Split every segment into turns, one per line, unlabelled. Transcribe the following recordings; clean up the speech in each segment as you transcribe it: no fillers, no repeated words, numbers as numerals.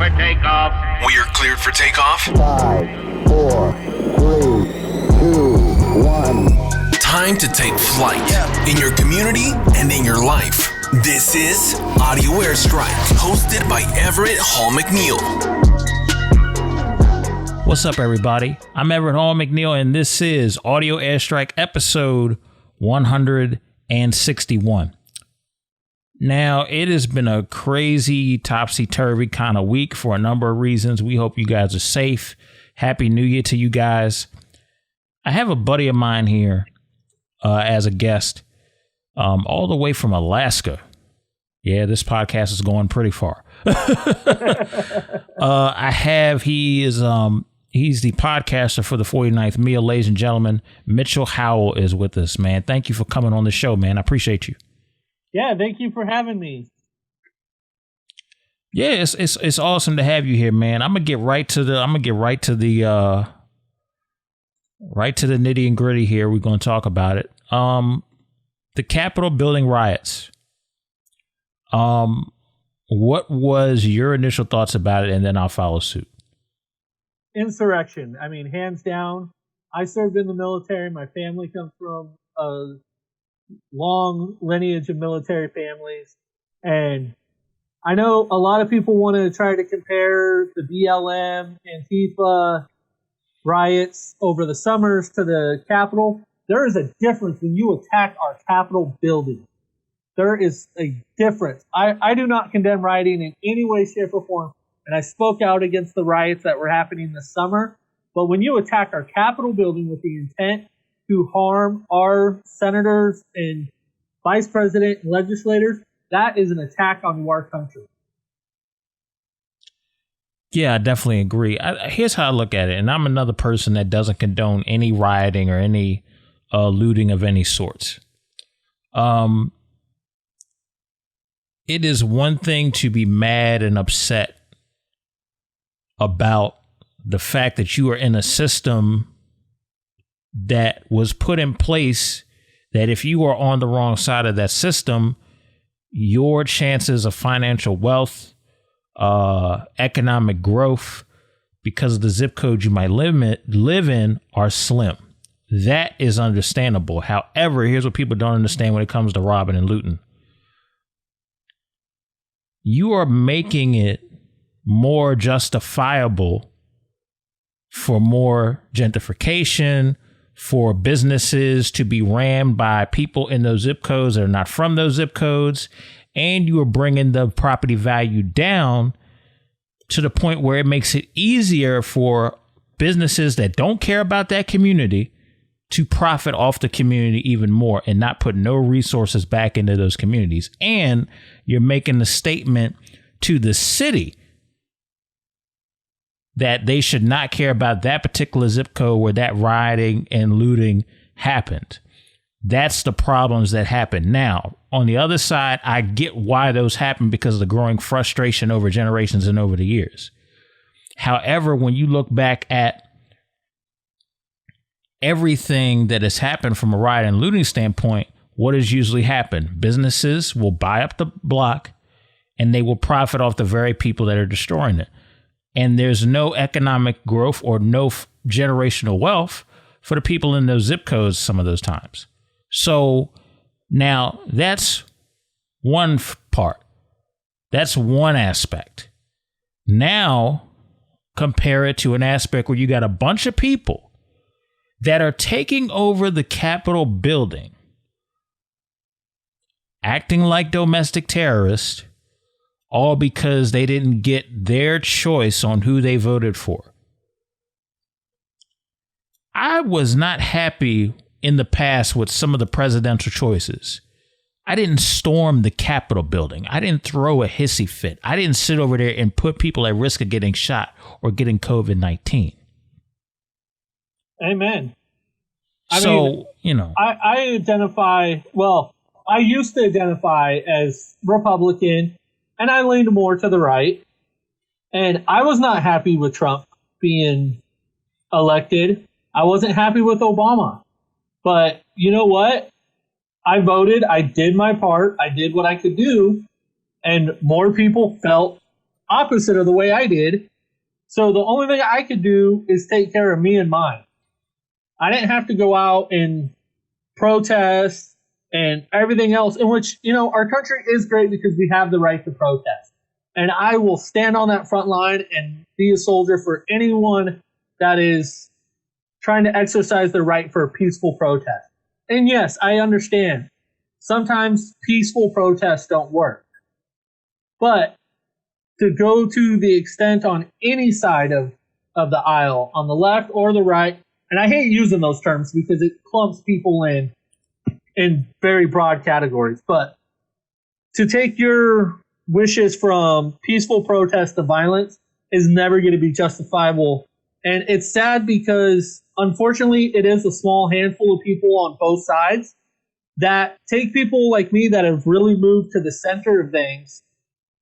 for takeoff.
We are cleared for takeoff.
5, 4, 3, 2, 1.
Time to take flight in your community and in your life. This is Audio Airstrike, hosted by Everett Hall-McNeill.
What's up, everybody? I'm Everett Hall-McNeill, and this is Audio Airstrike episode 161. Now, it has been a crazy, topsy-turvy kind of week for a number of reasons. We hope you guys are safe. Happy New Year to you guys. I have a buddy of mine here as a guest, all the way from Alaska. Yeah, this podcast is going pretty far. He's the podcaster for the 49th Meal, ladies and gentlemen. Mitchel Howell is with us, man. Thank you for coming on the show, man. I appreciate you.
Yeah, thank you for having me.
Yeah, it's awesome to have you here, man. I'm gonna get right to the nitty and gritty here. We're gonna talk about it. The Capitol building riots. What was your initial thoughts about it, and then I'll follow suit.
Insurrection. I mean, hands down. I served in the military. My family comes from a long lineage of military families. And I know a lot of people want to try to compare the BLM, Antifa riots over the summers to the Capitol. There is a difference when you attack our Capitol building. There is a difference. I do not condemn rioting in any way, shape, or form. And I spoke out against the riots that were happening this summer. But when you attack our Capitol building with the intent to harm our senators and vice president and legislators, that is an attack on our country.
Yeah, I definitely agree. Here's how I look at it. And I'm another person that doesn't condone any rioting or any looting of any sorts. It is one thing to be mad and upset about the fact that you are in a system that was put in place that if you are on the wrong side of that system, your chances of financial wealth, economic growth, because of the zip code you might live in are slim. That is understandable. However, here's what people don't understand when it comes to robbing and looting. You are making it more justifiable for more gentrification, for businesses to be rammed by people in those zip codes that are not from those zip codes, and you are bringing the property value down to the point where it makes it easier for businesses that don't care about that community to profit off the community even more and not put no resources back into those communities. And you're making a statement to the city that they should not care about that particular zip code where that rioting and looting happened. That's the problems that happen. Now, on the other side, I get why those happen because of the growing frustration over generations and over the years. However, when you look back at everything that has happened from a riot and looting standpoint, what has usually happened? Businesses will buy up the block and they will profit off the very people that are destroying it. And there's no economic growth or no generational wealth for the people in those zip codes some of those times. So now that's one part. That's one aspect. Now compare it to an aspect where you got a bunch of people that are taking over the Capitol building, acting like domestic terrorists, all because they didn't get their choice on who they voted for. I was not happy in the past with some of the presidential choices. I didn't storm the Capitol building. I didn't throw a hissy fit. I didn't sit over there and put people at risk of getting shot or getting COVID-19.
Amen. I used to identify as Republican, and I leaned more to the right. And I was not happy with Trump being elected. I wasn't happy with Obama. But you know what? I voted. I did my part. I did what I could do. And more people felt opposite of the way I did. So the only thing I could do is take care of me and mine. I didn't have to go out and protest and everything else, in which, our country is great because we have the right to protest. And I will stand on that front line and be a soldier for anyone that is trying to exercise their right for a peaceful protest. And yes, I understand. Sometimes peaceful protests don't work. But to go to the extent on any side of the aisle, on the left or the right, and I hate using those terms because it clumps people in very broad categories, but to take your wishes from peaceful protest to violence is never going to be justifiable. And it's sad because, unfortunately, it is a small handful of people on both sides that take people like me that have really moved to the center of things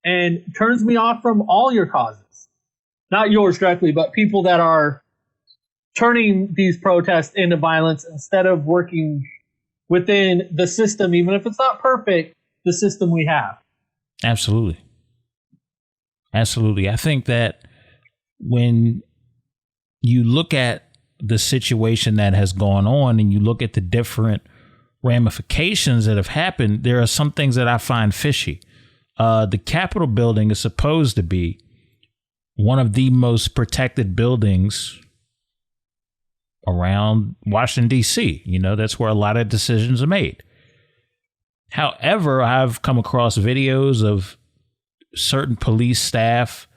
and turns me off from all your causes. Not yours directly, but people that are turning these protests into violence instead of working within the system, even if it's not perfect, the system we have.
Absolutely. Absolutely. I think that when you look at the situation that has gone on and you look at the different ramifications that have happened, there are some things that I find fishy. The Capitol building is supposed to be one of the most protected buildings around Washington, D.C. That's where a lot of decisions are made. However, I've come across videos of certain police staff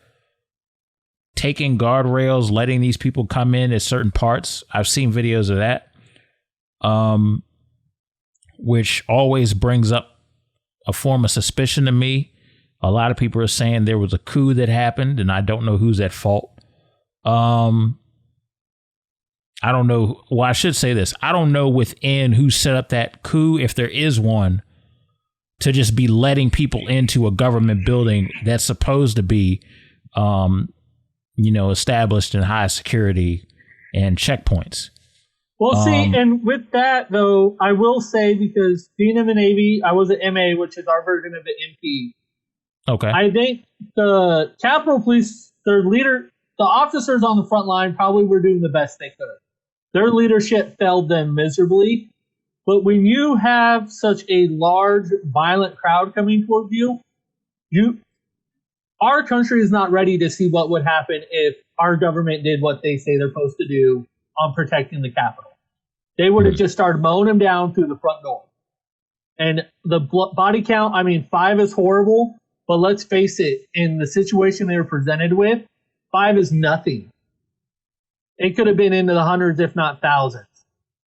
taking guardrails, letting these people come in at certain parts. I've seen videos of that, which always brings up a form of suspicion to me. A lot of people are saying there was a coup that happened, and I don't know who's at fault. I don't know. Well, I should say this. I don't know within who set up that coup, if there is one, to just be letting people into a government building that's supposed to be, established in high security and checkpoints.
Well, see, and with that, though, I will say, because being in the Navy, I was an MA, which is our version of the MP.
Okay.
I think the Capitol Police, the officers on the front line probably were doing the best they could. Their leadership failed them miserably. But when you have such a large, violent crowd coming towards you, our country is not ready to see what would happen if our government did what they say they're supposed to do on protecting the Capitol. They would have just started mowing them down through the front door. And the body count, 5 is horrible, but let's face it, in the situation they were presented with, 5 is nothing. It could have been into the hundreds, if not thousands.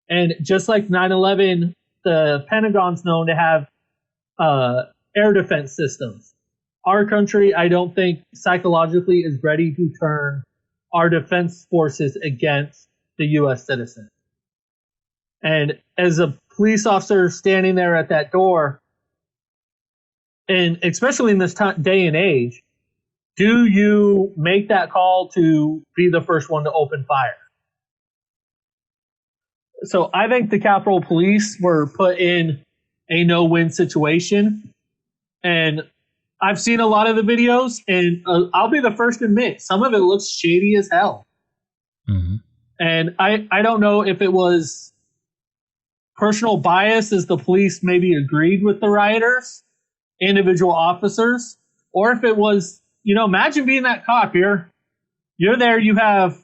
And just like 9/11, the Pentagon's known to have air defense systems. Our country, I don't think, psychologically is ready to turn our defense forces against the U.S. citizen. And as a police officer standing there at that door, and especially in this day and age, do you make that call to be the first one to open fire? So I think the Capitol Police were put in a no-win situation. And I've seen a lot of the videos, and I'll be the first to admit, some of it looks shady as hell. Mm-hmm. And I don't know if it was personal bias as the police maybe agreed with the rioters, individual officers, or if it was, imagine being that cop. You're there, you have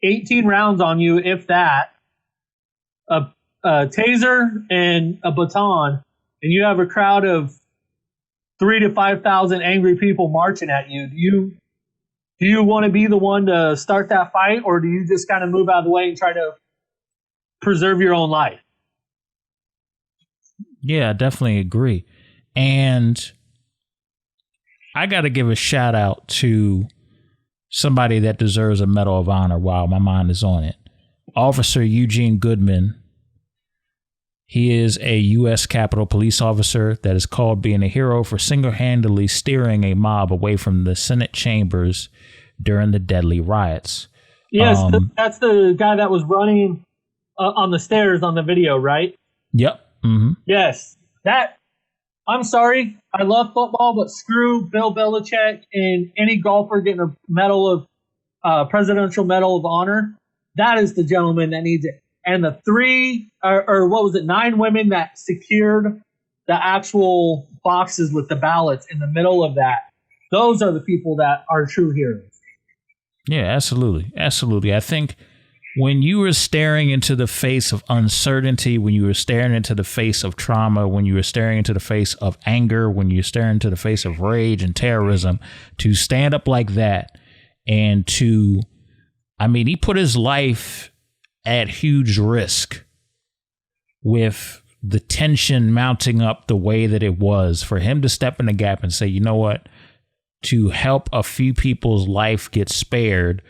18 rounds on you, if that, a taser and a baton, and you have a crowd of 3,000 to 5,000 angry people marching at you. Do you want to be the one to start that fight, or do you just kind of move out of the way and try to preserve your own life?
Yeah, I definitely agree. And I got to give a shout out to somebody that deserves a Medal of Honor while my mind is on it. Officer Eugene Goodman. He is a U.S. Capitol Police officer that is called being a hero for single-handedly steering a mob away from the Senate chambers during the deadly riots.
Yes, that's the guy that was running on the stairs on the video, right?
Yep. Mm-hmm.
Yes, that I'm sorry, I love football, but screw Bill Belichick and any golfer getting a Presidential Medal of Honor. That is the gentleman that needs it. And the 9 women that secured the actual boxes with the ballots in the middle of that, those are the people that are true heroes.
Yeah, absolutely. Absolutely. I think when you were staring into the face of uncertainty, when you were staring into the face of trauma, when you were staring into the face of anger, when you're staring into the face of rage and terrorism, to stand up like that and to, I mean, he put his life at huge risk with the tension mounting up the way that it was. For him to step in the gap and say, you know what, to help a few people's life get spared,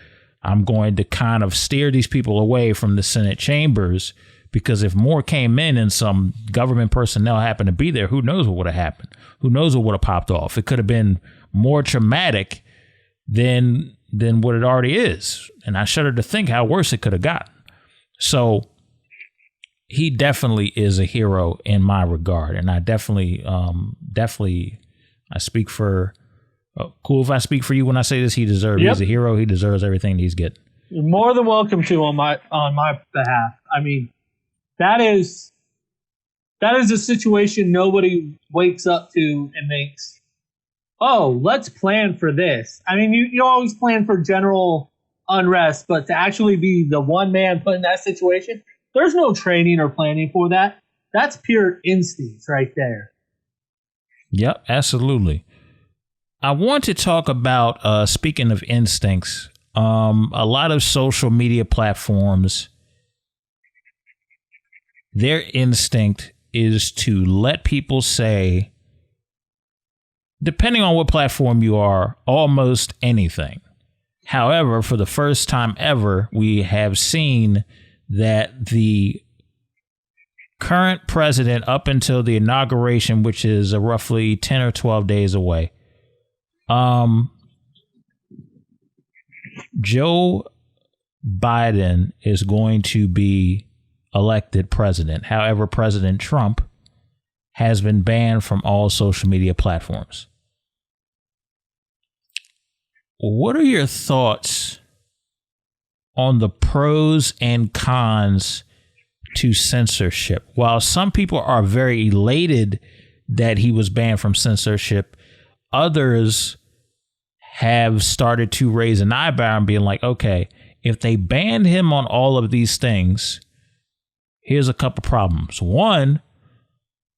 I'm going to kind of steer these people away from the Senate chambers, because if more came in and some government personnel happened to be there, who knows what would have happened? Who knows what would have popped off? It could have been more traumatic than what it already is. And I shudder to think how worse it could have gotten. So he definitely is a hero in my regard. And I definitely, I speak for, cool if I speak for you when I say this, he deserves, he's a hero. He deserves everything he's getting.
You're more than welcome to on my behalf. I mean, that is a situation nobody wakes up to and thinks, oh, let's plan for this. I mean, you always plan for general unrest, but to actually be the one man put in that situation, there's no training or planning for that. That's pure instincts right there.
Yep, absolutely. I want to talk about, speaking of instincts, a lot of social media platforms, their instinct is to let people say, depending on what platform you are, almost anything. However, for the first time ever, we have seen that the current president, up until the inauguration, which is roughly 10 or 12 days away, Joe Biden is going to be elected president. However, President Trump has been banned from all social media platforms. What are your thoughts on the pros and cons to censorship? While some people are very elated that he was banned from censorship, others have started to raise an eyebrow and being like, okay, if they banned him on all of these things, here's a couple problems. One,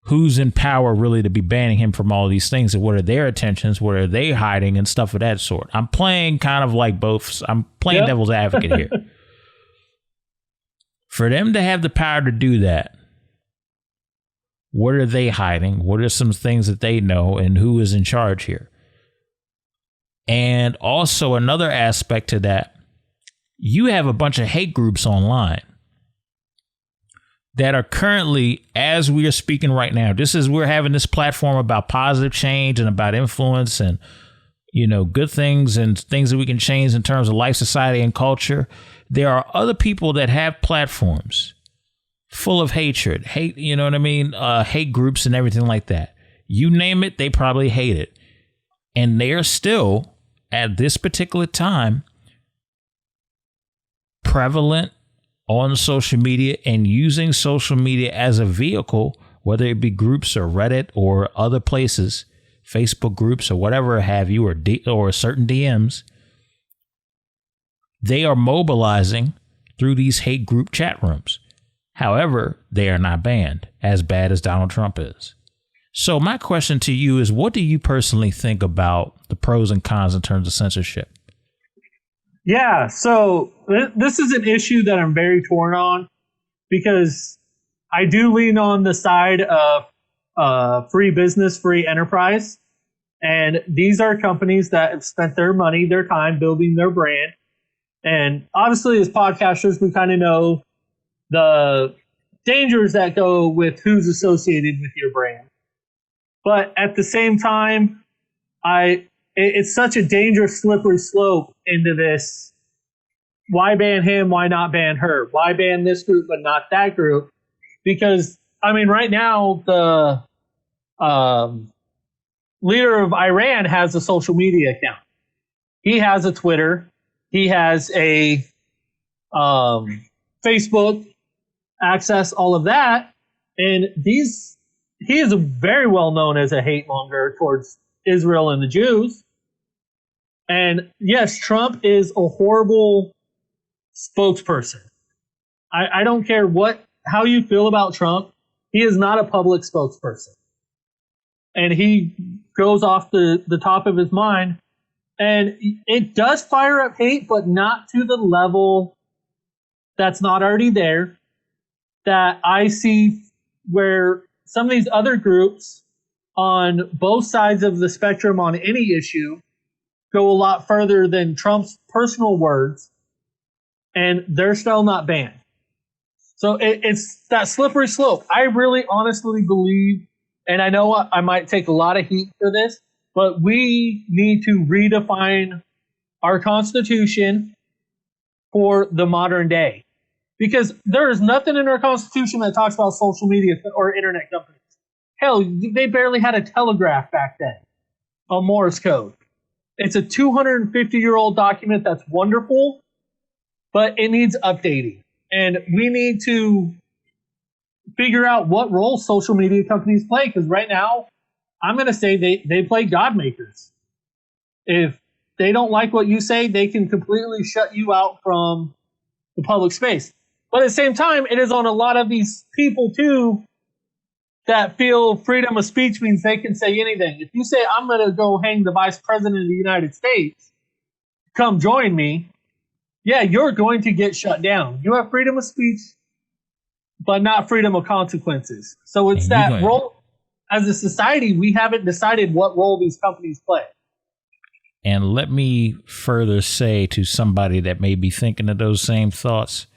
who's in power really to be banning him from all these things? And what are their intentions? What are they hiding and stuff of that sort? I'm playing kind of like both. I'm playing devil's advocate here. For them to have the power to do that, what are they hiding? What are some things that they know, and who is in charge here? And also another aspect to that, you have a bunch of hate groups online that are currently, as we are speaking right now, just as we're having this platform about positive change and about influence and, you know, good things and things that we can change in terms of life, society, and culture, there are other people that have platforms full of hatred, hate, you know what I mean? Hate groups and everything like that. You name it, they probably hate it. And they're still, at this particular time, prevalent on social media and using social media as a vehicle, whether it be groups or Reddit or other places, Facebook groups or whatever have you, or certain DMs. They are mobilizing through these hate group chat rooms. However, they are not banned, as bad as Donald Trump is. So my question to you is, what do you personally think about the pros and cons in terms of censorship?
Yeah, so this is an issue that I'm very torn on, because I do lean on the side of free business, free enterprise. And these are companies that have spent their money, their time building their brand. And obviously, as podcasters, we kind of know the dangers that go with who's associated with your brand. But at the same time, it's such a dangerous, slippery slope into this. Why ban him? Why not ban her? Why ban this group but not that group? Because, I mean, right now, the leader of Iran has a social media account. He has a Twitter. He has a Facebook access, all of that. And he is very well known as a hate monger towards Israel and the Jews. And yes, Trump is a horrible spokesperson. I don't care how you feel about Trump. He is not a public spokesperson. And he goes off the top of his mind. And it does fire up hate, but not to the level that's not already there, that I see where some of these other groups on both sides of the spectrum on any issue go a lot further than Trump's personal words, and they're still not banned. So it's that slippery slope. I really honestly believe, and I know I might take a lot of heat for this, but we need to redefine our Constitution for the modern day. Because there is nothing in our Constitution that talks about social media or internet companies. Hell, they barely had a telegraph back then, a Morse code. It's a 250-year-old document that's wonderful, but it needs updating. And we need to figure out what role social media companies play, because right now, I'm going to say they play God makers. If they don't like what you say, they can completely shut you out from the public space. But at the same time, it is on a lot of these people, too, that feel freedom of speech means they can say anything. If you say, I'm going to go hang the vice president of the United States, come join me, yeah, you're going to get shut down. You have freedom of speech, but not freedom of consequences. So it's that role. As a society, we haven't decided what role these companies play.
And let me further say to somebody that may be thinking of those same thoughts,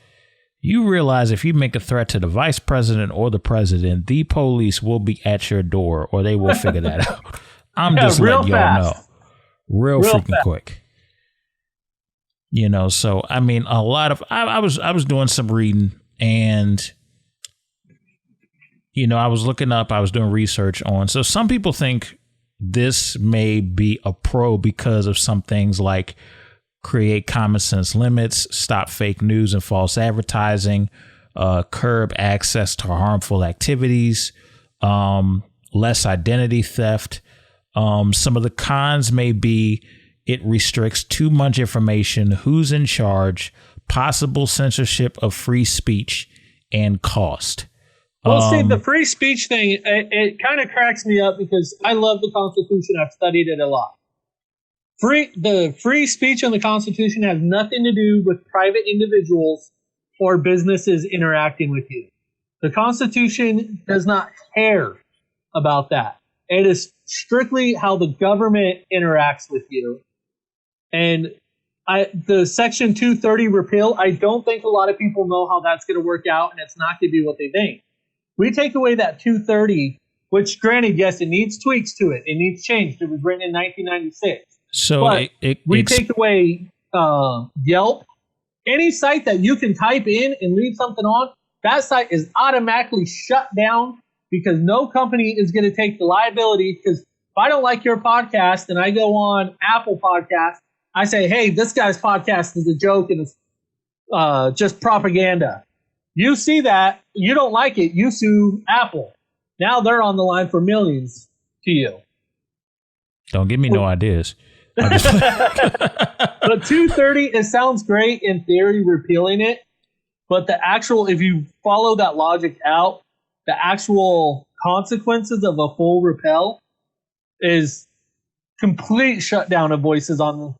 you realize if you make a threat to the vice president or the president, the police will be at your door, or they will figure that out. I'm just letting y'all know. Real freaking fast. Quick. You know, so I mean, a lot of I was doing some reading, and you know, I was doing research on. So some people think this may be a pro because of some things like create common sense limits, stop fake news and false advertising, curb access to harmful activities, less identity theft. Some of the cons may be it restricts too much information, who's in charge, possible censorship of free speech, and cost.
Well, see, the free speech thing, it kind of cracks me up because I love the Constitution. I've studied it a lot. The free speech in the Constitution has nothing to do with private individuals or businesses interacting with you. The Constitution does not care about that. It is strictly how the government interacts with you. And the Section 230 repeal, I don't think a lot of people know how that's going to work out, and it's not going to be what they think. We take away that 230, which granted, yes, it needs tweaks to it. It needs changed. It was written in 1996.
So
we take away Yelp. Any site that you can type in and leave something on, that site is automatically shut down because no company is going to take the liability. Because if I don't like your podcast and I go on Apple Podcasts, I say, hey, this guy's podcast is a joke and it's just propaganda. You see that, you don't like it, you sue Apple. Now they're on the line for millions to you.
Don't give me no ideas.
But 230, it sounds great in theory, repealing it. But the actual, if you follow that logic out, the actual consequences of a full repeal is complete shutdown of voices on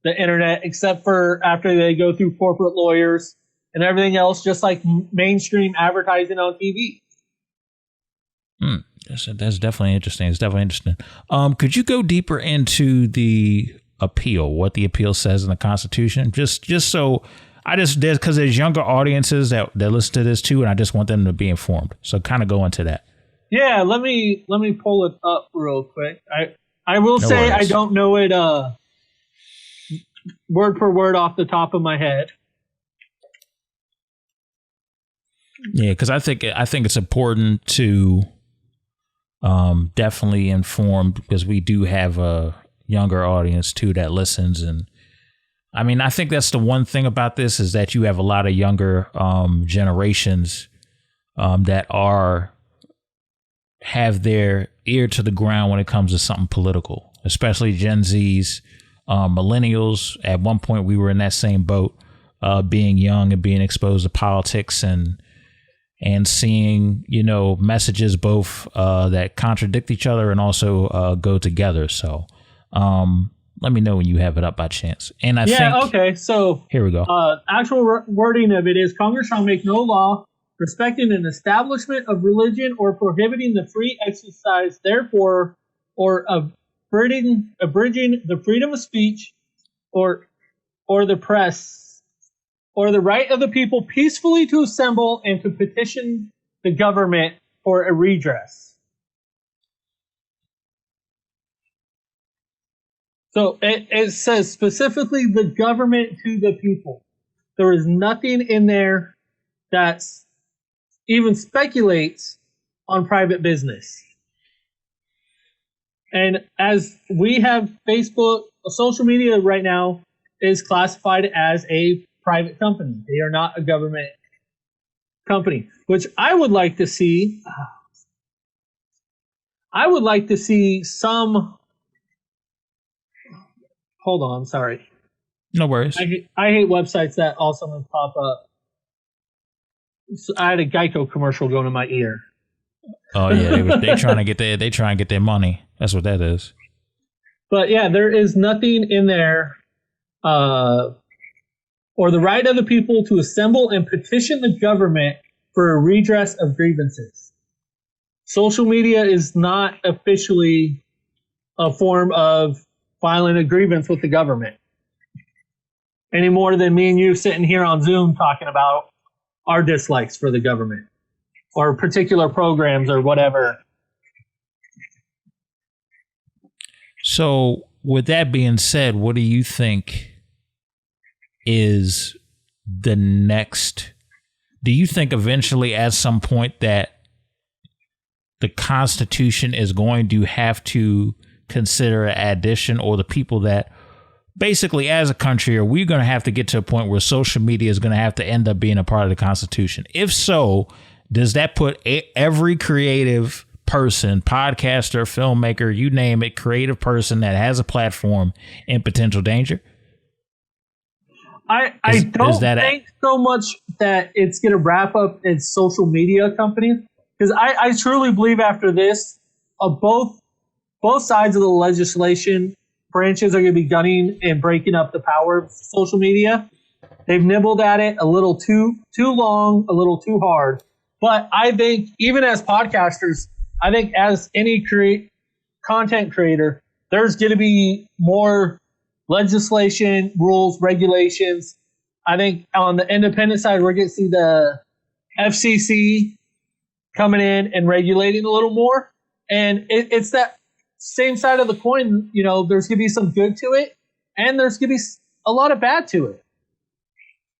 the internet, except for after they go through corporate lawyers and everything else, just like mainstream advertising on TV.
That's definitely interesting. It's definitely interesting. Could you go deeper into the appeal, what the appeal says in the Constitution? Just so there's because there's younger audiences that listen to this too, and I just want them to be informed. So kind of go into that.
Yeah, let me pull it up real quick. I will say I don't know it word for word off the top of my head. Yeah,
because I think it's important to definitely informed, because we do have a younger audience too that listens. And I mean, I think that's the one thing about this, is that you have a lot of younger generations that have their ear to the ground when it comes to something political, especially Gen Zs, millennials. At one point, we were in that same boat, being young and being exposed to politics and seeing, messages both that contradict each other and also go together. So let me know when you have it up by chance. And I think,
okay. So
here we go.
Actual wording of it is: Congress shall make no law respecting an establishment of religion or prohibiting the free exercise therefore, or abridging the freedom of speech or the press, or the right of the people peacefully to assemble and to petition the government for a redress. So it says specifically the government to the people. There is nothing in there that's even speculates on private business. And as we have Facebook, social media right now is classified as a private company. They are not a government company, which I would like to see. I would like to see some. Hold on, sorry.
No worries.
I hate websites that also pop up. So I had a Geico commercial going in my ear.
Oh yeah, they trying to get their money. That's what that is.
But yeah, there is nothing in there, or the right of the people to assemble and petition the government for a redress of grievances. Social media is not officially a form of filing a grievance with the government any more than me and you sitting here on Zoom talking about our dislikes for the government or particular programs or whatever.
So with that being said, what do you think is the next? Do you think eventually at some point that the Constitution is going to have to consider an addition, or the people that basically as a country, are we going to have to get to a point where social media is going to have to end up being a part of the Constitution? If so, does that put every creative person, podcaster, filmmaker, you name it, creative person that has a platform in potential danger?
I don't think so much that it's going to wrap up its social media companies, because I truly believe after this, both sides of the legislation branches are going to be gunning and breaking up the power of social media. They've nibbled at it a little too long, a little too hard. But I think even as podcasters, I think as any content creator, there's going to be more legislation, rules, regulations. I think on the independent side, we're going to see the FCC coming in and regulating a little more. And it's that same side of the coin. There's going to be some good to it, and there's going to be a lot of bad to it.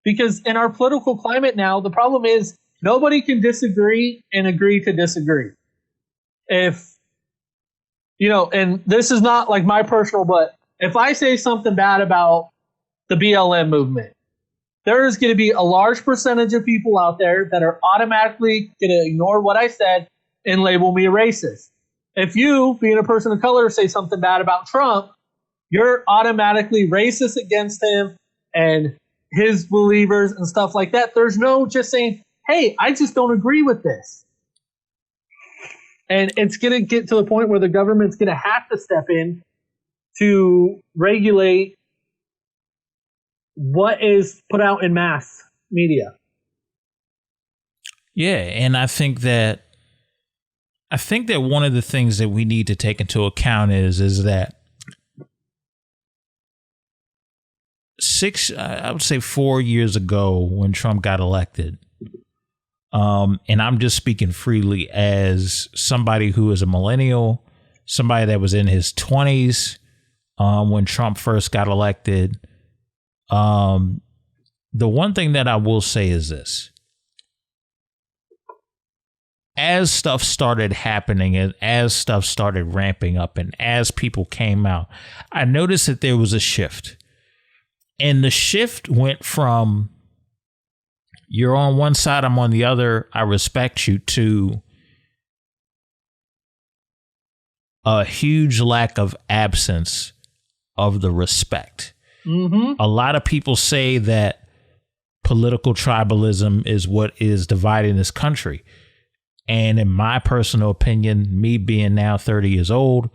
Because in our political climate now, the problem is nobody can disagree and agree to disagree. And this is not like my personal, but if I say something bad about the BLM movement, there is going to be a large percentage of people out there that are automatically going to ignore what I said and label me a racist. If you, being a person of color, say something bad about Trump, you're automatically racist against him and his believers and stuff like that. There's no just saying, hey, I just don't agree with this. And it's going to get to the point where the government's going to have to step in to regulate what is put out in mass media.
Yeah, and I think that one of the things that we need to take into account is that I would say 4 years ago when Trump got elected, and I'm just speaking freely as somebody who is a millennial, somebody that was in his 20s when Trump first got elected. The one thing that I will say is this. as stuff started happening and as stuff started ramping up and as people came out, I noticed that there was a shift. And the shift went from you're on one side, I'm on the other, I respect you, to a huge lack of absence of the respect. Mm-hmm. A lot of people say that political tribalism is what is dividing this country. And in my personal opinion, me being now 30 years old,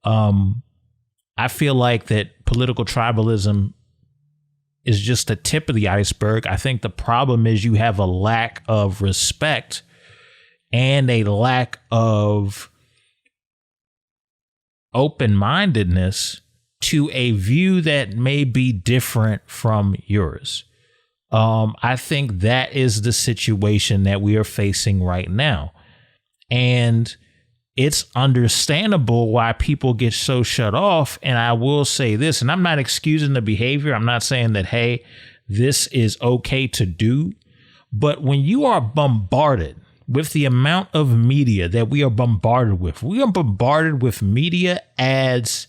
I feel like that political tribalism is just the tip of the iceberg. I think the problem is you have a lack of respect and a lack of open-mindedness to a view that may be different from yours. I think that is the situation that we are facing right now. And it's understandable why people get so shut off. And I will say this, and I'm not excusing the behavior. I'm not saying that, hey, this is okay to do. But when you are bombarded with the amount of media that we are bombarded with, we are bombarded with media ads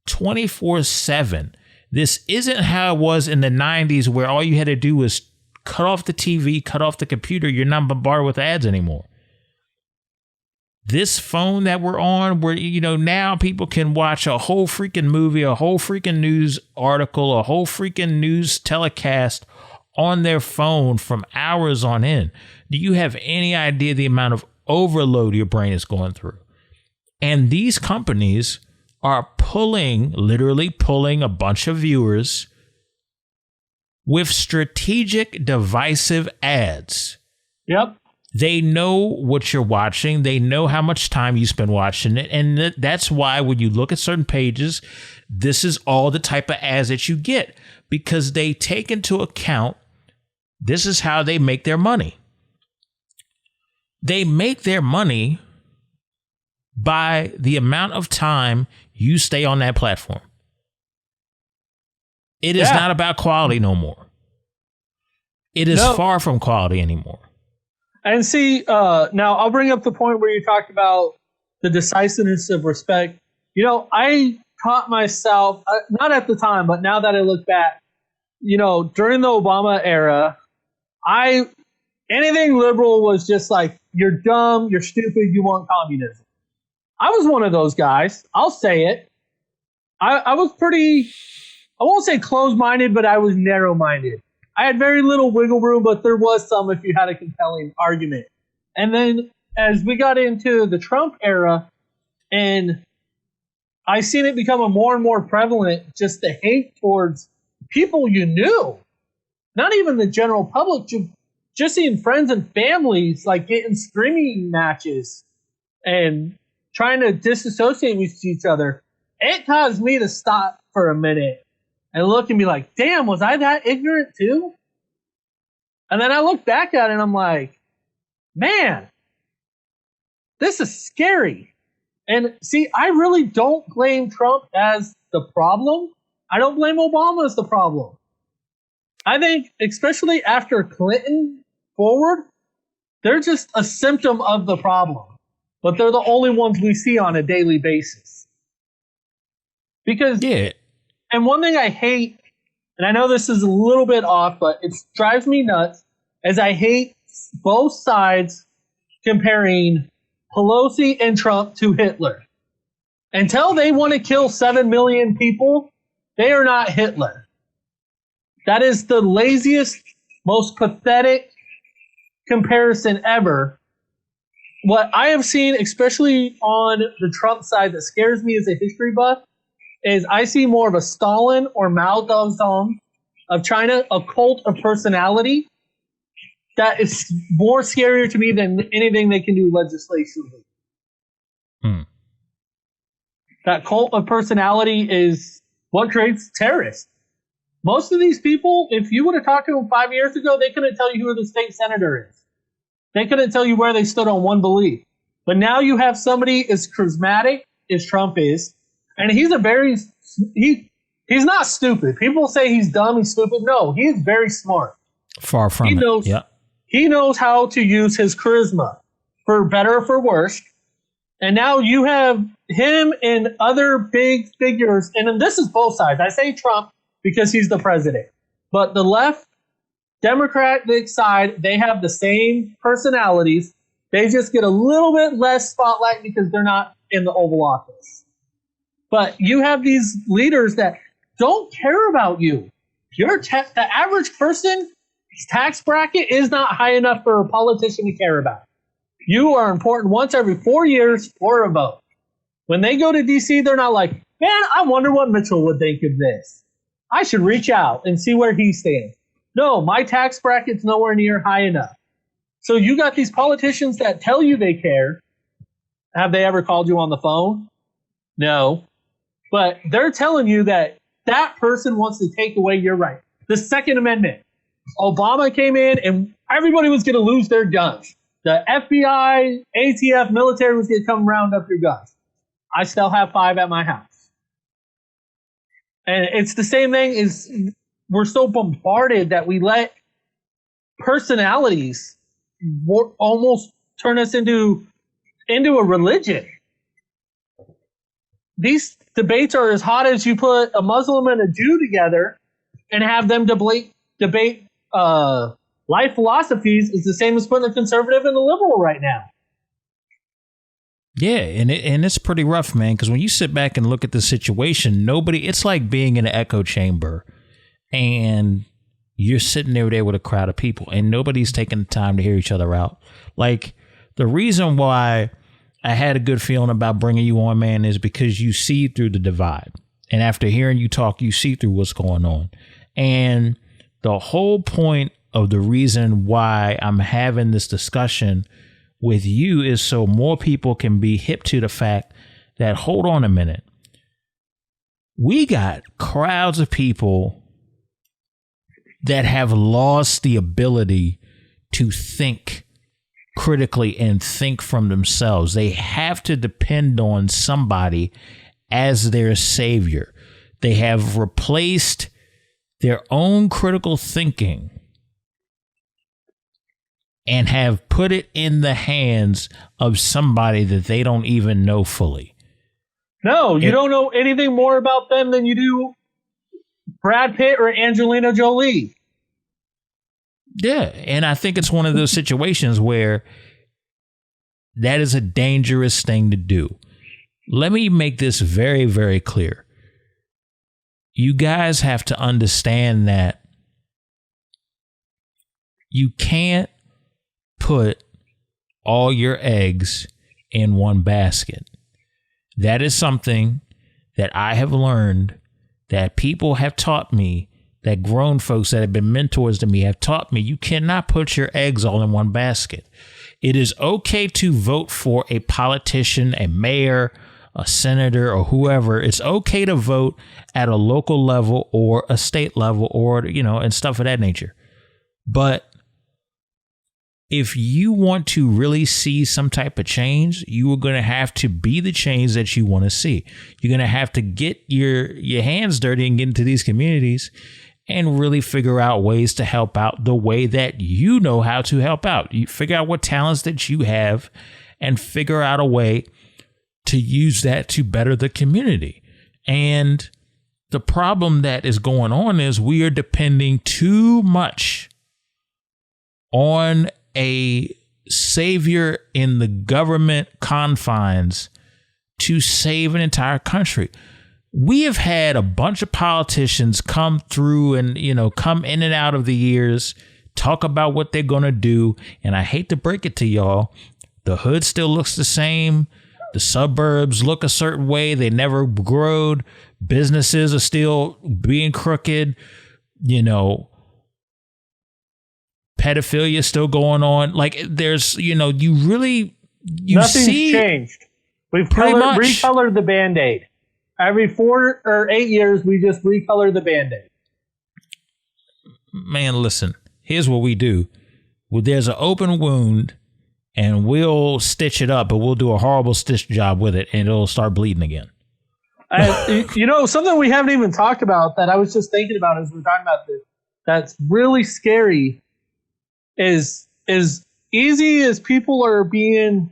24/7. This isn't how it was in the 90s where all you had to do was cut off the TV, cut off the computer. You're not bombarded with ads anymore. This phone that we're on, where, you know, now people can watch a whole freaking movie, a whole freaking news article, a whole freaking news telecast on their phone from hours on end. Do you have any idea the amount of overload your brain is going through? And these companies are literally pulling a bunch of viewers with strategic, divisive ads.
Yep.
They know what you're watching. They know how much time you spend watching it. And that's why when you look at certain pages, this is all the type of ads that you get, because they take into account this is how they make their money. They make their money by the amount of time you stay on that platform. It is not about quality no more. It is far from quality anymore.
And see, now I'll bring up the point where you talked about the decisiveness of respect. You know, I taught myself, not at the time, but now that I look back, you know, during the Obama era, anything liberal was just like, you're dumb, you're stupid, you want communism. I was one of those guys. I'll say it. I was pretty, I won't say closed-minded, but I was narrow-minded. I had very little wiggle room, but there was some if you had a compelling argument. And then as we got into the Trump era, and I seen it become a more and more prevalent, just the hate towards people you knew. Not even the general public, just seeing friends and families like getting screaming matches and trying to disassociate with each other. It caused me to stop for a minute and look and be like, damn, was I that ignorant too? And then I look back at it and I'm like, man, this is scary. And see, I really don't blame Trump as the problem. I don't blame Obama as the problem. I think, especially after Clinton forward, they're just a symptom of the problem. But they're the only ones we see on a daily basis. Because, and one thing I hate, and I know this is a little bit off, but it drives me nuts, is I hate both sides comparing Pelosi and Trump to Hitler. Until they want to kill 7 million people, they are not Hitler. That is the laziest, most pathetic comparison ever. What I have seen, especially on the Trump side, that scares me as a history buff, is I see more of a Stalin or Mao Zedong of China, a cult of personality that is more scarier to me than anything they can do legislatively. That cult of personality is what creates terrorists. Most of these people, if you would have talked to them 5 years ago, they couldn't tell you who the state senator is. They couldn't tell you where they stood on one belief. But now you have somebody as charismatic as Trump is, and he's he's not stupid. People say he's dumb, he's stupid. No, he is very smart.
Far from it.
He knows how to use his charisma. for better or for worse. And now you have him and other big figures. And this is both sides. I say Trump because he's the president. But the left Democratic side, they have the same personalities. They just get a little bit less spotlight because they're not in the Oval Office. But you have these leaders that don't care about you. The average person's tax bracket is not high enough for a politician to care about. You are important once every 4 years for a vote. When they go to D.C., they're not like, man, I wonder what Mitchell would think of this. I should reach out and see where he stands. No, my tax bracket's nowhere near high enough. So you got these politicians that tell you they care. Have they ever called you on the phone? No. But they're telling you that that person wants to take away your right. The Second Amendment. Obama came in and everybody was going to lose their guns. The FBI, ATF, military was going to come round up your guns. I still have 5 at my house. And it's the same thing as we're so bombarded that we let personalities almost turn us into a religion. These debates are as hot as you put a Muslim and a Jew together and have them debate life philosophies is the same as putting a conservative and a liberal right now.
Yeah, and it's pretty rough, man, because when you sit back and look at the situation, it's like being in an echo chamber and you're sitting there with a crowd of people and nobody's taking the time to hear each other out. Like, the reason why I had a good feeling about bringing you on, man, is because you see through the divide. And after hearing you talk, you see through what's going on. And the whole point of the reason why I'm having this discussion with you is so more people can be hip to the fact that, hold on a minute, we got crowds of people that have lost the ability to think critically and think from themselves. They have to depend on somebody as their savior. They have replaced their own critical thinking and have put it in the hands of somebody that they don't even know fully.
No, you don't know anything more about them than you do Brad Pitt or Angelina Jolie.
Yeah, and I think it's one of those situations where that is a dangerous thing to do. Let me make this very, very clear. You guys have to understand that you can't put all your eggs in one basket. That is something that I have learned, that people have taught me, that grown folks that have been mentors to me have taught me. You cannot put your eggs all in one basket. It is okay to vote for a politician, a mayor, a senator, or whoever. It's okay to vote at a local level or a state level or, and stuff of that nature. But if you want to really see some type of change, you are going to have to be the change that you want to see. You're going to have to get your hands dirty and get into these communities and really figure out ways to help out the way that you know how to help out. You figure out what talents that you have and figure out a way to use that to better the community. And the problem that is going on is we are depending too much on a savior in the government confines to save an entire country. We have had a bunch of politicians come through and, come in and out of the years, talk about what they're going to do. And I hate to break it to y'all, the hood still looks the same. The suburbs look a certain way. They never growed. Businesses are still being crooked. Pedophilia is still going on. Like, there's, nothing's
changed. We've recolored the Band-Aid. Every 4 or 8 years, we just recolor the Band-Aid.
Man, listen, here's what we do. Well, there's an open wound, and we'll stitch it up, but we'll do a horrible stitch job with it, and it'll start bleeding again.
Something we haven't even talked about that I was just thinking about as we're talking about this, that's really scary is easy as people are being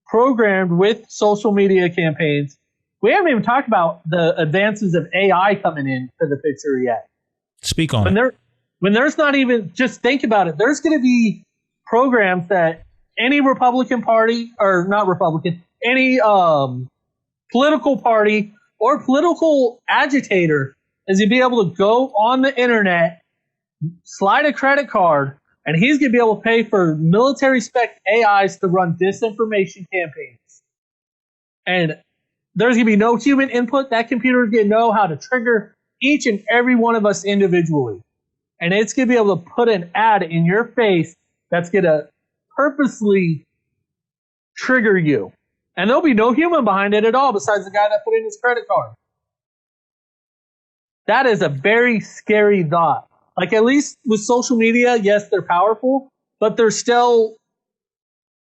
programmed with social media campaigns, we haven't even talked about the advances of AI coming into the picture yet.
Speak on it.
When there's not even, just think about it, there's going to be programs that any Republican Party, or not Republican, any political party or political agitator is going to be able to go on the internet, slide a credit card, and he's going to be able to pay for military spec AIs to run disinformation campaigns. And there's going to be no human input. That computer is going to know how to trigger each and every one of us individually. And it's going to be able to put an ad in your face that's going to purposely trigger you. And there'll be no human behind it at all besides the guy that put in his credit card. That is a very scary thought. Like, at least with social media, yes, they're powerful, but there's still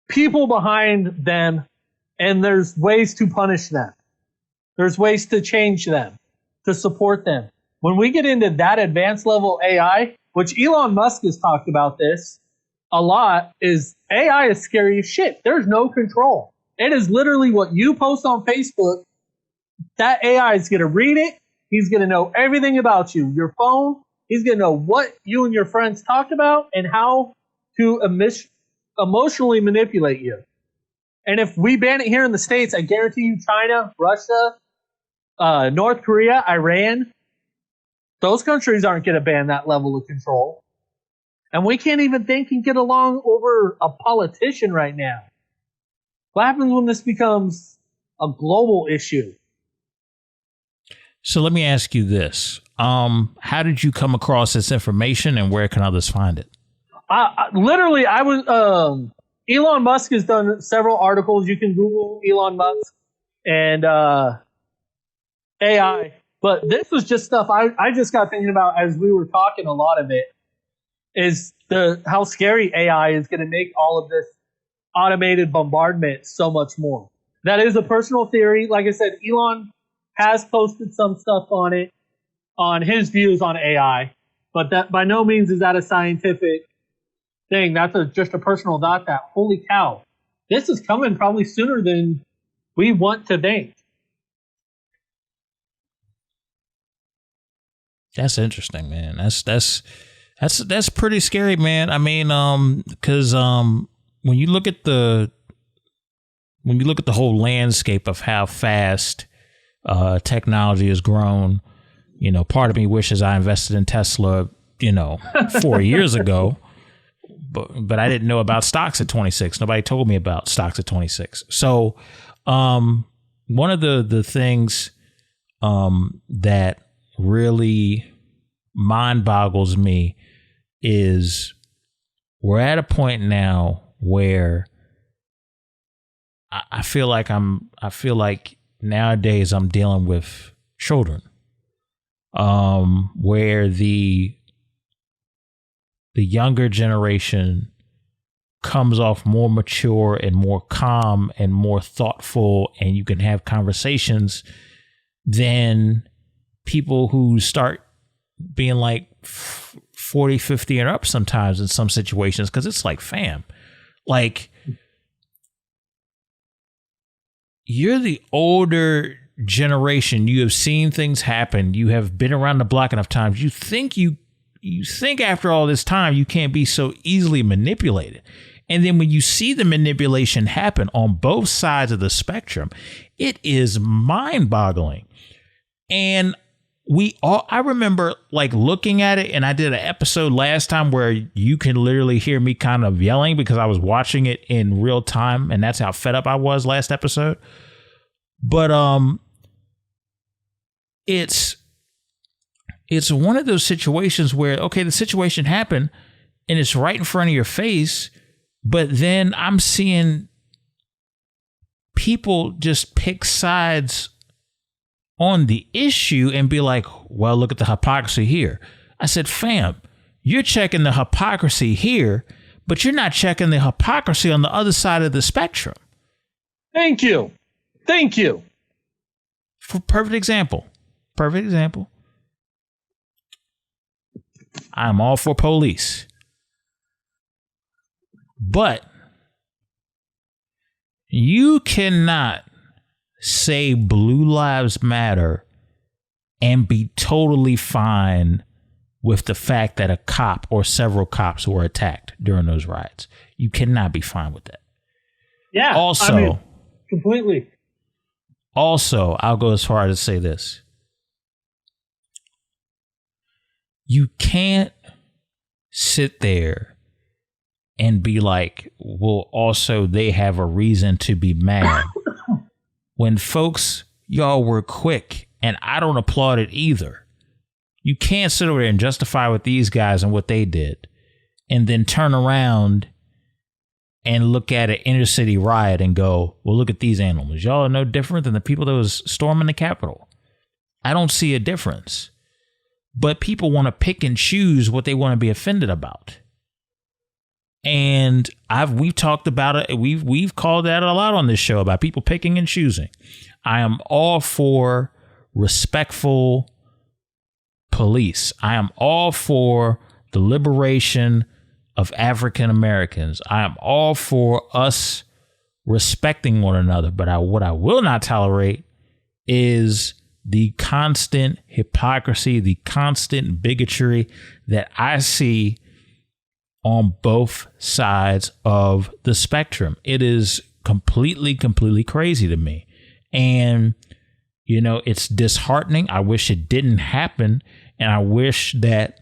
people behind them, and there's ways to punish them. There's ways to change them, to support them. When we get into that advanced level AI, which Elon Musk has talked about this a lot, is AI is scary as shit. There's no control. It is literally what you post on Facebook. That AI is going to read it. He's going to know everything about you. Your phone. He's going to know what you and your friends talked about and how to emotionally manipulate you. And if we ban it here in the States, I guarantee you China, Russia, North Korea, Iran, those countries aren't going to ban that level of control. And we can't even think and get along over a politician right now. What happens when this becomes a global issue?
So let me ask you this. How did you come across this information, and where can others find it?
Literally, I was Elon Musk has done several articles. You can Google Elon Musk and AI. But this was just stuff I just got thinking about as we were talking. A lot of it is how scary AI is going to make all of this automated bombardment so much more. That is a personal theory. Like I said, Elon has posted some stuff on it, on his views on AI, but that by no means is that a scientific thing. That's just a personal thought that, holy cow, this is coming probably sooner than we want to think.
That's interesting, man. That's pretty scary, man. I mean, because when you look at the whole landscape of how fast technology has grown, you know, part of me wishes I invested in Tesla, 4 years ago, but I didn't know about stocks at 26. Nobody told me about stocks at 26. So, one of the things that really mind boggles me is we're at a point now where I feel like nowadays I'm dealing with children, where the younger generation comes off more mature and more calm and more thoughtful, and you can have conversations than people who start being like 40, 50 and up sometimes in some situations. Cause it's like, fam, like, you're the older generation. You have seen things happen. You have been around the block enough times. You think after all this time, you can't be so easily manipulated. And then when you see the manipulation happen on both sides of the spectrum, it is mind boggling. And I remember like looking at it, and I did an episode last time where you can literally hear me kind of yelling because I was watching it in real time, and that's how fed up I was last episode. But it's one of those situations where, okay, the situation happened and it's right in front of your face, but then I'm seeing people just pick sides on the issue and be like, well, look at the hypocrisy here. I said, fam, you're checking the hypocrisy here, but you're not checking the hypocrisy on the other side of the spectrum.
Thank you.
For perfect example. I'm all for police. But you cannot say Blue Lives Matter and be totally fine with the fact that a cop or several cops were attacked during those riots. You cannot be fine with that.
Yeah.
Also,
completely.
Also, I'll go as far as to say this. You can't sit there and be like, well, also they have a reason to be mad. When folks, y'all were quick, and I don't applaud it either. You can't sit over there and justify with these guys and what they did and then turn around and look at an inner city riot and go, well, look at these animals. Y'all are no different than the people that was storming the Capitol. I don't see a difference. But people want to pick and choose what they want to be offended about. And we've talked about it. We've called that a lot on this show about people picking and choosing. I am all for respectful police. I am all for the liberation of African Americans. I am all for us respecting one another. But what I will not tolerate is the constant hypocrisy, the constant bigotry that I see on both sides of the spectrum. It is completely crazy to me. And, you know, it's disheartening. I wish it didn't happen. And I wish that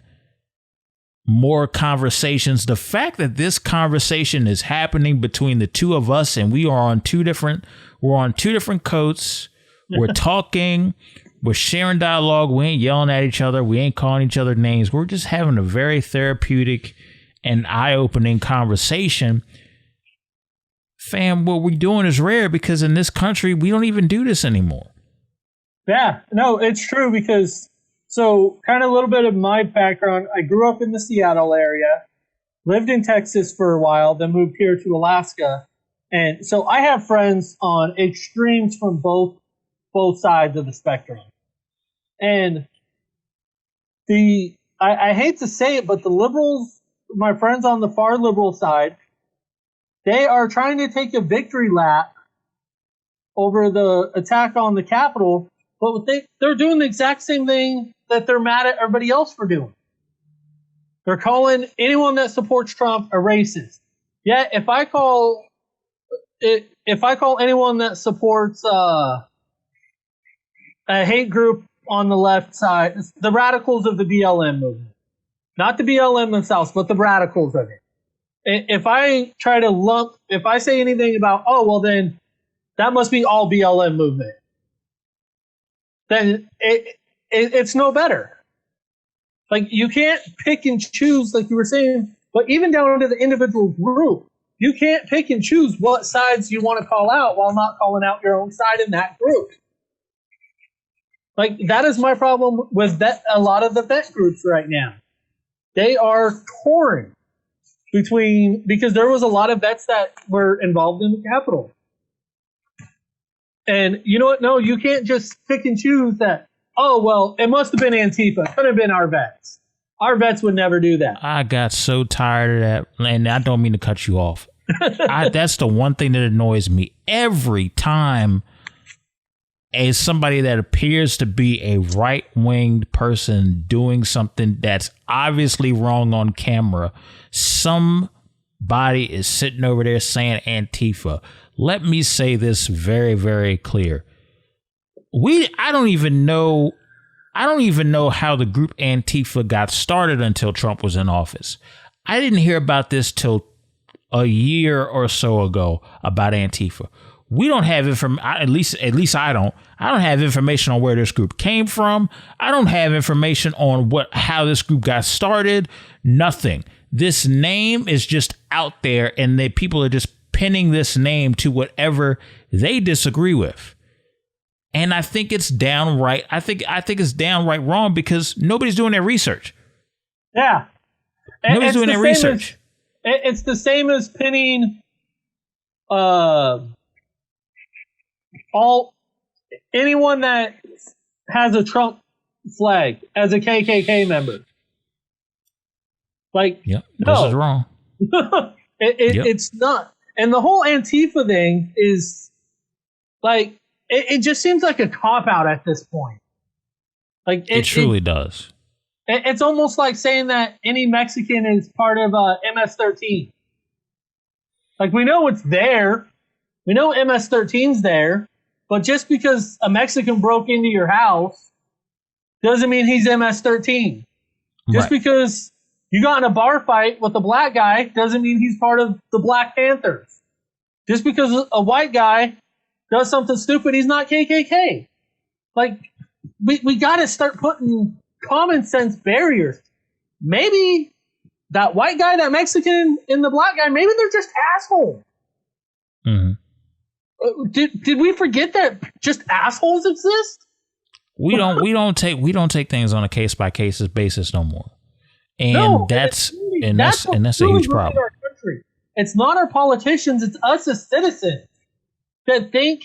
more conversations, the fact that this conversation is happening between the two of us and we're on two different coats. We're talking, we're sharing dialogue. We ain't yelling at each other. We ain't calling each other names. We're just having a very therapeutic and eye-opening conversation. Fam, what we're doing is rare because in this country, we don't even do this anymore.
Yeah, no, it's true because, so kind of a little bit of my background. I grew up in the Seattle area, lived in Texas for a while, then moved here to Alaska. And so I have friends on extremes from both sides of the spectrum. And I hate to say it, but the liberals, my friends on the far liberal side, they are trying to take a victory lap over the attack on the Capitol, but they're doing the exact same thing that they're mad at everybody else for doing. They're calling anyone that supports Trump a racist. Yet if I call anyone that supports a hate group on the left side, the radicals of the BLM movement, not the BLM themselves, but the radicals of it. If I say anything about, oh, well, then that must be all BLM movement, then it's no better. Like, you can't pick and choose, like you were saying, but even down to the individual group, you can't pick and choose what sides you want to call out while not calling out your own side in that group. Like, that is my problem with a lot of the vet groups right now. They are torn because there was a lot of vets that were involved in the Capitol. And you know what? No, you can't just pick and choose that. Oh, well, it must have been Antifa. It could have been our vets. Our vets would never do that.
I got so tired of that. And I don't mean to cut you off. That's the one thing that annoys me every time. As somebody that appears to be a right-winged person doing something that's obviously wrong on camera, somebody is sitting over there saying Antifa. Let me say this very, very clear. I don't even know how the group Antifa got started until Trump was in office. I didn't hear about this till a year or so ago about Antifa. We don't have information, at least I don't. I don't have information on where this group came from. I don't have information on how this group got started. Nothing. This name is just out there, and people are just pinning this name to whatever they disagree with. And I think it's downright. I think it's downright wrong because nobody's doing their research.
Yeah,
nobody's doing their research.
It's the same as pinning anyone that has a Trump flag as a KKK member. Like,
yep,
no.
This is wrong.
It's not. And the whole Antifa thing is like, it just seems like a cop-out at this point. Like
it truly does.
It's almost like saying that any Mexican is part of MS-13. Like, we know it's there. We know MS-13's there. But just because a Mexican broke into your house doesn't mean he's MS-13. Just because you got in a bar fight with a black guy doesn't mean he's part of the Black Panthers. Just because a white guy does something stupid, he's not KKK. Like, we got to start putting common sense barriers. Maybe that white guy, that Mexican, and the black guy, maybe they're just assholes.
Mm-hmm.
Did we forget that just assholes exist?
We don't take things on a case by case basis no more, and that's a huge problem.
Our country. It's not our politicians; it's us as citizens that think.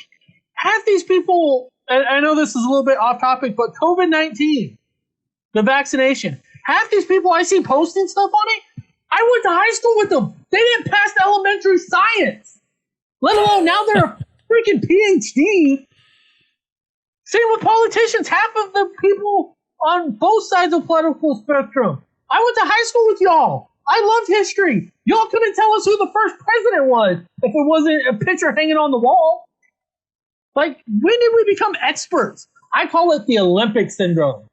Half these people, and I know this is a little bit off topic, but COVID-19, the vaccination. Half these people I see posting stuff on it. I went to high school with them. They didn't pass elementary science, let alone now they're a freaking PhD. Same with politicians. Half of the people on both sides of the political spectrum. I went to high school with y'all. I loved history. Y'all couldn't tell us who the first president was if it wasn't a picture hanging on the wall. Like, when did we become experts? I call it the Olympic syndrome.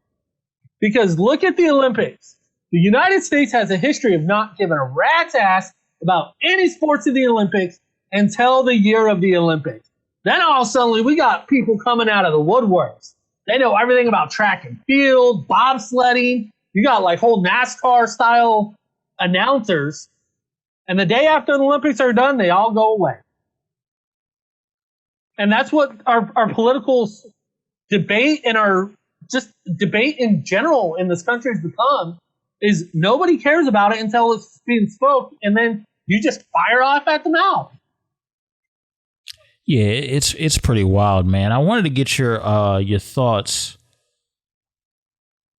Because look at the Olympics. The United States has a history of not giving a rat's ass about any sports in the Olympics until the year of the Olympics. Then all of a sudden, we got people coming out of the woodworks. They know everything about track and field, bobsledding. You got like whole NASCAR style announcers. And the day after the Olympics are done, they all go away. And that's what our political debate and our just debate in general in this country has become, is nobody cares about it until it's being spoke, and then you just fire off at the mouth.
Yeah, it's pretty wild, man. I wanted to get your thoughts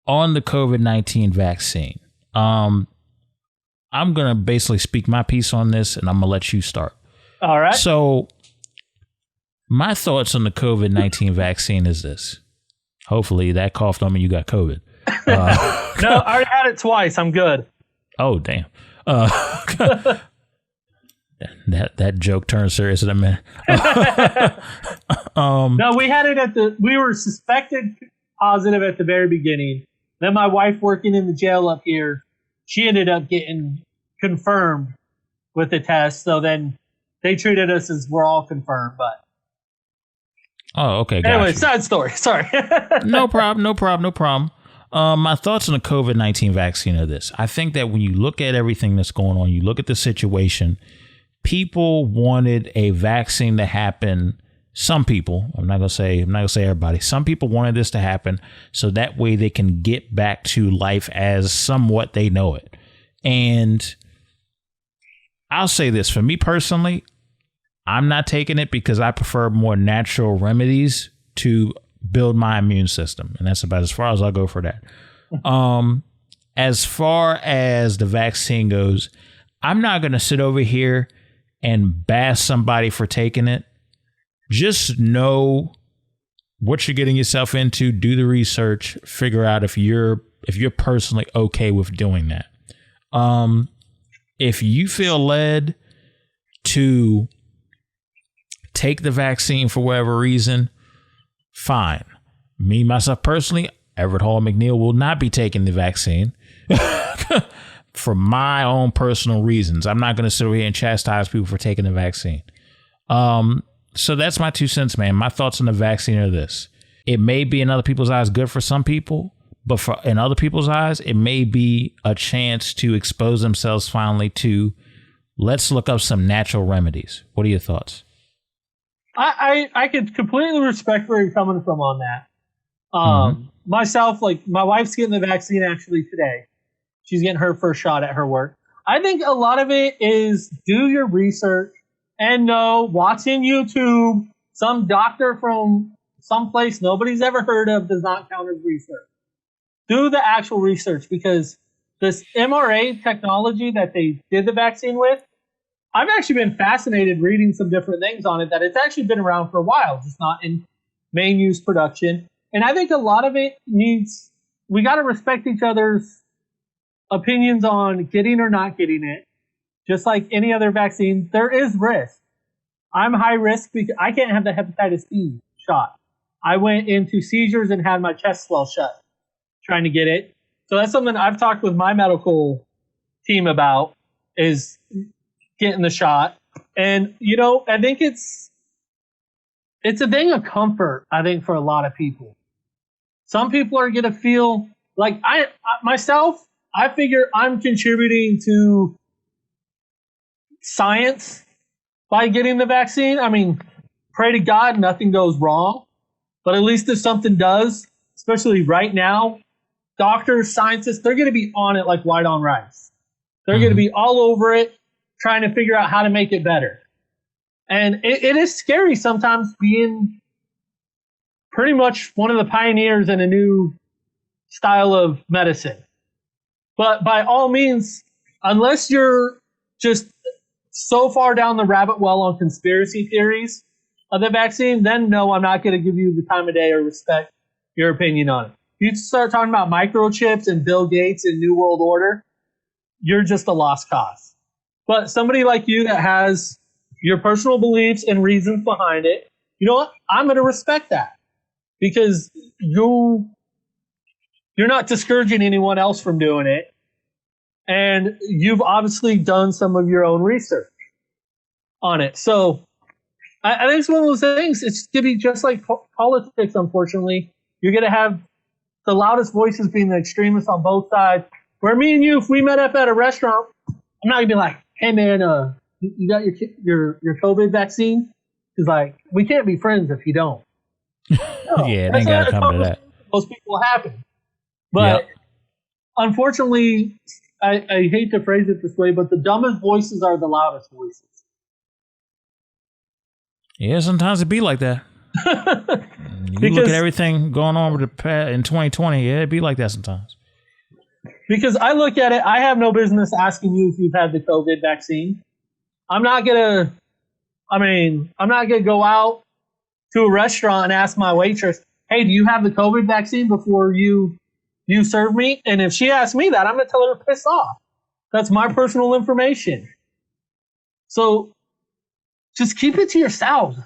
on the COVID-19 vaccine. I'm going to basically speak my piece on this, and I'm going to let you start.
All right.
So my thoughts on the COVID-19 vaccine is this. Hopefully that cough don't mean you got COVID.
No, I already had it twice. I'm good.
Oh, damn. That joke turned serious in a minute.
No, we had it we were suspected positive at the very beginning. Then my wife working in the jail up here, she ended up getting confirmed with the test. So then they treated us as we're all confirmed, but.
Oh, okay.
Anyway, side story. Sorry.
No problem. My thoughts on the COVID-19 vaccine are this. I think that when you look at everything that's going on, you look at the situation, people wanted a vaccine to happen. Some people, I'm not gonna say everybody. Some people wanted this to happen so that way they can get back to life as somewhat they know it. And I'll say this, for me personally, I'm not taking it because I prefer more natural remedies to build my immune system. And that's about as far as I'll go for that. As far as the vaccine goes, I'm not going to sit over here and bash somebody for taking it. Just know what you're getting yourself into, do the research, figure out if you're personally okay with doing that. If you feel led to take the vaccine for whatever reason, fine. Me, myself personally, Everett Hall-McNeill will not be taking the vaccine for my own personal reasons. I'm not going to sit over here and chastise people for taking the vaccine. So that's my 2 cents, man. My thoughts on the vaccine are this. It may be in other people's eyes good for some people, but in other people's eyes, it may be a chance to expose themselves finally to, let's look up some natural remedies. What are your thoughts?
I could completely respect where you're coming from on that. Myself, like, my wife's getting the vaccine actually today. She's getting her first shot at her work. I think a lot of it is do your research and know, watching YouTube, some doctor from someplace nobody's ever heard of does not count as research. Do the actual research, because this mRNA technology that they did the vaccine with, I've actually been fascinated reading some different things on it, that it's actually been around for a while, just not in main use production. And I think a lot of it needs, we got to respect each other's opinions on getting or not getting it. Just like any other vaccine, there is risk. I'm high risk because I can't have the hepatitis B shot. I went into seizures and had my chest swell shut trying to get it. So that's something I've talked with my medical team about, is getting the shot. And, you know, I think it's a thing of comfort, I think, for a lot of people. Some people are going to feel like I figure I'm contributing to science by getting the vaccine. I mean, pray to God nothing goes wrong. But at least if something does, especially right now, doctors, scientists, they're going to be on it like white on rice. They're going to be all over it, trying to figure out how to make it better. And it is scary sometimes being pretty much one of the pioneers in a new style of medicine. But by all means, unless you're just so far down the rabbit well on conspiracy theories of the vaccine, then no, I'm not going to give you the time of day or respect your opinion on it. You start talking about microchips and Bill Gates and New World Order, you're just a lost cause. But somebody like you that has your personal beliefs and reasons behind it, you know what? I'm going to respect that, because you're not discouraging anyone else from doing it. And you've obviously done some of your own research on it. So I think it's one of those things. It's going to be just like politics, unfortunately. You're going to have the loudest voices being the extremists on both sides. Where me and you, if we met up at a restaurant, I'm not going to be like, hey, man, you got your COVID vaccine? Because, like, we can't be friends if you don't. No,
yeah, it ain't got to come to that.
Most people happen. But unfortunately, I hate to phrase it this way, but the dumbest voices are the loudest voices.
Yeah, sometimes it be like that. You look at everything going on with in 2020, yeah, it be like that sometimes.
Because I look at it, I have no business asking you if you've had the COVID vaccine. I'm not gonna go out to a restaurant and ask my waitress, hey, do you have the COVID vaccine before you serve me? And if she asks me that, I'm gonna tell her to piss off. That's my personal information. So just keep it to yourselves.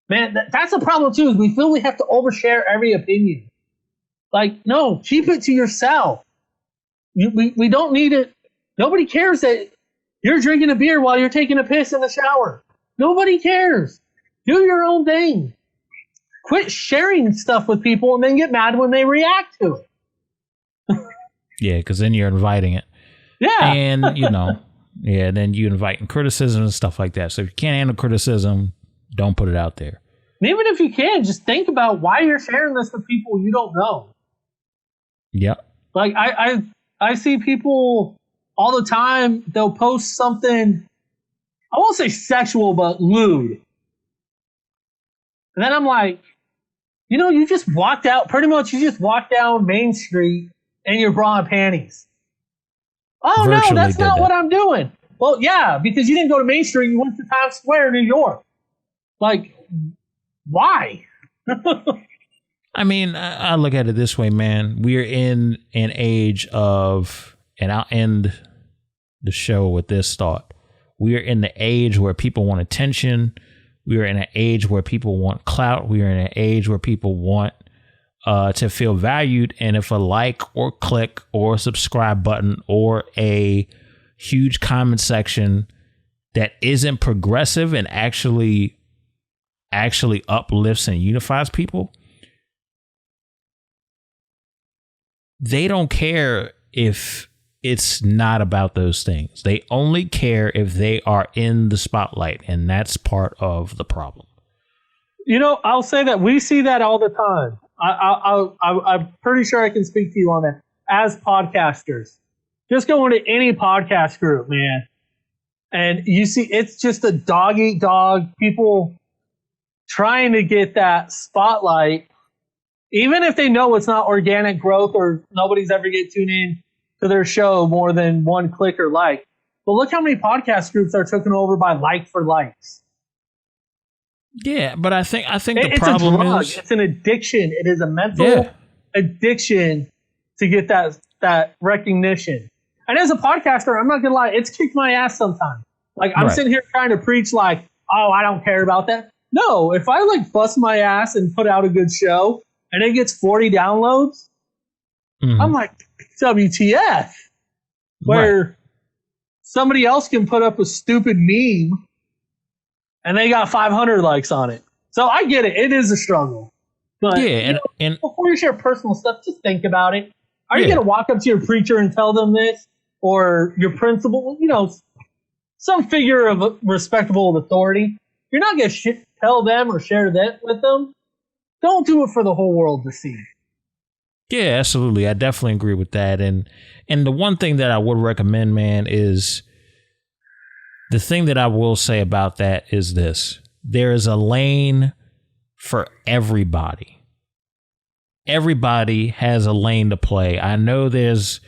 Man, that's the problem too, is we feel we have to overshare every opinion. Like, no, keep it to yourself. We don't need it. Nobody cares that you're drinking a beer while you're taking a piss in the shower. Nobody cares. Do your own thing. Quit sharing stuff with people and then get mad when they react to it.
Yeah, because then you're inviting it.
Yeah.
And, then you inviting criticism and stuff like that. So if you can't handle criticism, don't put it out there.
And even if you can, just think about why you're sharing this with people you don't know.
Yep.
Like, I see people all the time, they'll post something, I won't say sexual, but lewd. And then I'm like, you just walked down Main Street in your bra and panties. Oh,
Virtually
no, that's not
that.
what I'm doing. Well, yeah, because you didn't go to Main Street, you went to Times Square, New York. Like, why?
I mean, I look at it this way, man. We're in an age of, and I'll end the show with this thought. We are in the age where people want attention. We are in an age where people want clout. We are in an age where people want to feel valued. And if a like or click or subscribe button or a huge comment section that isn't progressive and actually uplifts and unifies people, they don't care if it's not about those things. They only care if they are in the spotlight, and that's part of the problem.
I'll say that we see that all the time. I'm pretty sure I can speak to you on that as podcasters. Just go into any podcast group, man, and you see it's just a dog eat dog. People trying to get that spotlight, even if they know it's not organic growth or nobody's ever get tuned in to their show more than one click or like. But look how many podcast groups are taken over by like for likes.
Yeah, but I think the problem
a drug.
is
It's an addiction. It is a mental addiction to get that recognition. And as a podcaster, I'm not gonna lie, it's kicked my ass sometimes. Like I'm sitting here trying to preach like, oh, I don't care about that. No, if I like bust my ass and put out a good show and it gets 40 downloads, I'm like, WTF? Where somebody else can put up a stupid meme and they got 500 likes on it. So I get it. It is a struggle. But and before you share personal stuff, just think about it. Are you going to walk up to your preacher and tell them this? Or your principal, some figure of respectable authority? You're not going to tell them or share that with them. Don't do it for the whole world to see.
Yeah, absolutely. I definitely agree with that. And the one thing that I would recommend, man, is the thing that I will say about that is this. There is a lane for everybody. Everybody has a lane to play. I know there's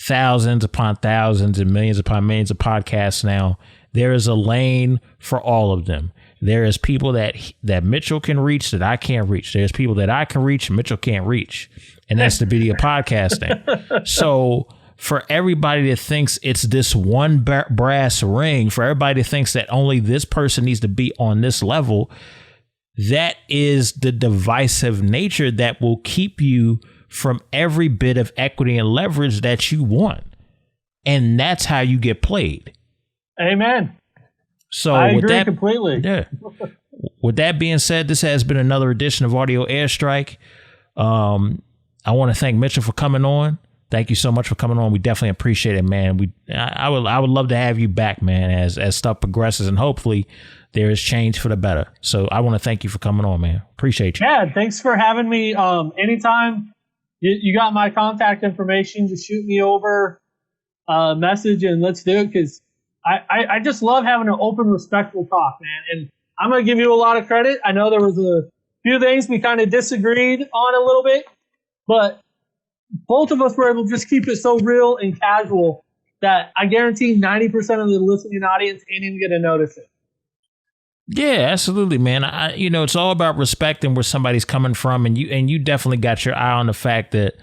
thousands upon thousands and millions upon millions of podcasts now. There is a lane for all of them. There is people that Mitchel can reach that I can't reach. There's people that I can reach and Mitchel can't reach. And that's the beauty of podcasting. So for everybody that thinks it's this one brass ring, for everybody that thinks that only this person needs to be on this level, that is the divisive nature that will keep you from every bit of equity and leverage that you want. And that's how you get played.
Amen.
So
I agree completely.
Yeah. With that being said, this has been another edition of Audio Airstrike. I want to thank Mitchel for coming on. Thank you so much for coming on. We definitely appreciate it, man. I would love to have you back, man, as stuff progresses, and hopefully there is change for the better. So I want to thank you for coming on, man. Appreciate you.
Yeah, thanks for having me. Anytime you got my contact information, just shoot me over a message and let's do it, because I just love having an open, respectful talk, man. And I'm going to give you a lot of credit. I know there was a few things we kind of disagreed on a little bit, but both of us were able to just keep it so real and casual that I guarantee 90% of the listening audience ain't even going to notice it.
Yeah, absolutely, man. It's all about respecting where somebody's coming from, and you definitely got your eye on the fact that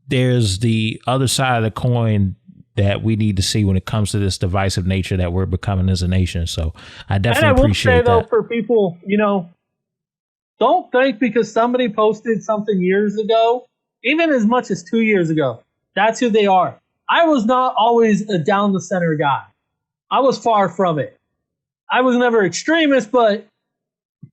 there's the other side of the coin that we need to see when it comes to this divisive nature that we're becoming as a nation. So I definitely appreciate that.
And I will say, though, for people, don't think because somebody posted something years ago, even as much as 2 years ago, that's who they are. I was not always a down the center guy. I was far from it. I was never extremist, but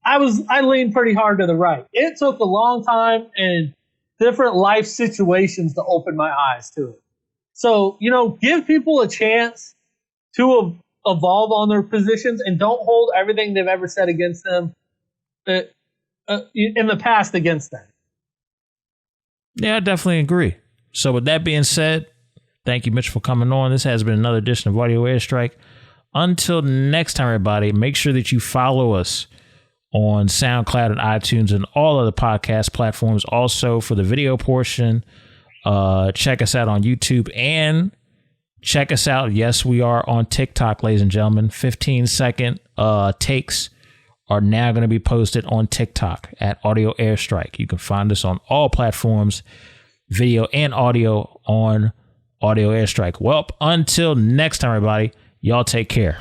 I leaned pretty hard to the right. It took a long time and different life situations to open my eyes to it. So, give people a chance to evolve on their positions and don't hold everything they've ever said against them in the past against them.
Yeah, I definitely agree. So with that being said, thank you, Mitch, for coming on. This has been another edition of Audio Airstrike. Until next time, everybody, make sure that you follow us on SoundCloud and iTunes and all other podcast platforms. Also, for the video portion, check us out on YouTube and check us out. Yes, we are on TikTok, ladies and gentlemen. 15-second takes are now going to be posted on TikTok at Audio Airstrike. You can find us on all platforms, video and audio on Audio Airstrike. Well, until next time, everybody, y'all take care.